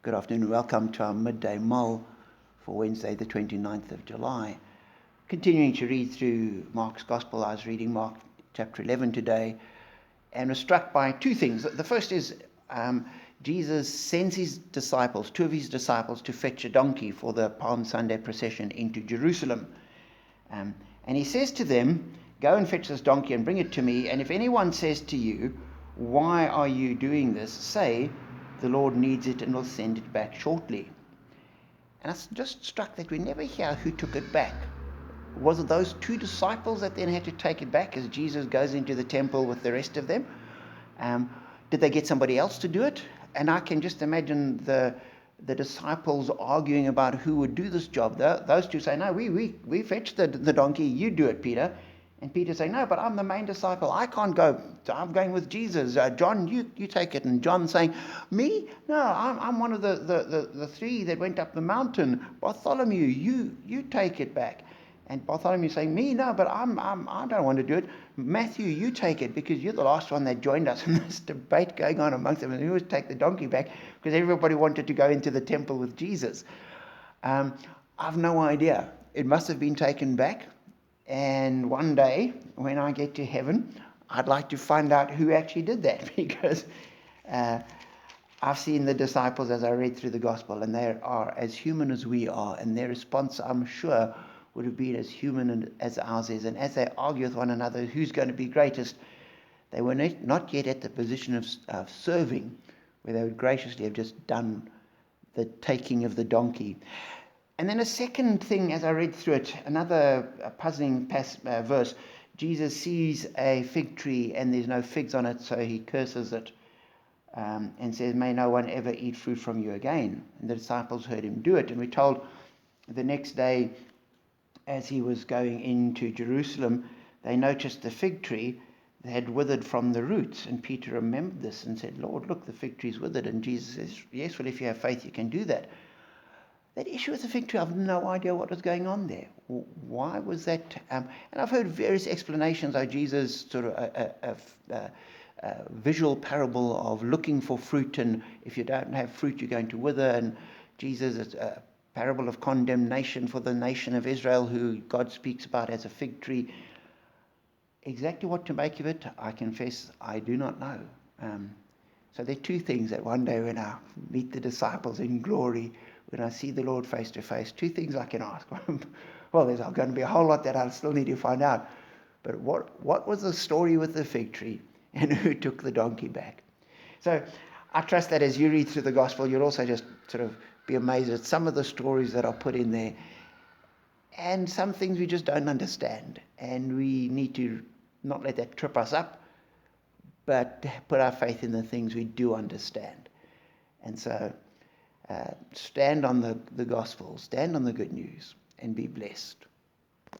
Good afternoon. Welcome to our Midday Mull for Wednesday, the 29th of July. Continuing to read through Mark's Gospel, I was reading Mark chapter 11 today and was struck by two things. The first is Jesus sends his disciples, two of his disciples, to fetch a donkey for the Palm Sunday procession into Jerusalem. And he says to them, "Go and fetch this donkey and bring it to me. And if anyone says to you, 'Why are you doing this?' say, 'The Lord needs it and will send it back shortly.'" And I was just struck that we never hear who took it back. Was it those two disciples that then had to take it back as Jesus goes into the temple with the rest of them? Did they get somebody else to do it? And I can just imagine the disciples arguing about who would do this job. Those two say, "No, we fetched the donkey, you do it, Peter." And Peter saying, "No, but I'm the main disciple. I can't go. I'm going with Jesus. John, you take it." And John saying, "Me? No, I'm one of the three that went up the mountain. Bartholomew, you take it back." And Bartholomew saying, "Me? No, but I don't want to do it. Matthew, you take it because you're the last one that joined us." And this debate going on amongst them. And who would take the donkey back because everybody wanted to go into the temple with Jesus. I've no idea. It must have been taken back. And one day, when I get to heaven, I'd like to find out who actually did that, because I've seen the disciples as I read through the gospel, and they are as human as we are, and their response, I'm sure, would have been as human as ours is. And as they argue with one another who's going to be greatest, they were not yet at the position of serving, where they would graciously have just done the taking of the donkey. And then a second thing, as I read through it, another puzzling verse. Jesus sees a fig tree and there's no figs on it, so he curses it and says, "May no one ever eat fruit from you again." And the disciples heard him do it. And we're told the next day, as he was going into Jerusalem, they noticed the fig tree had withered from the roots. And Peter remembered this and said, "Lord, look, the fig tree's withered." And Jesus says, "Yes, well, if you have faith, you can do that." That issue with the fig tree, I've no idea what was going on there. Why was that? And I've heard various explanations how Jesus sort of a visual parable of looking for fruit, and if you don't have fruit, you're going to wither. And Jesus is a parable of condemnation for the nation of Israel, who God speaks about as a fig tree. Exactly what to make of it, I confess, I do not know. So there are two things that one day when I meet the disciples in glory, when I see the Lord face to face, two things I can ask. Well, there's going to be a whole lot that I still need to find out. But what was the story with the fig tree, and who took the donkey back? So I trust that as you read through the gospel, you'll also just sort of be amazed at some of the stories that are put in there. And some things we just don't understand. And we need to not let that trip us up, but put our faith in the things we do understand. And so stand on the gospel, stand on the good news, and be blessed.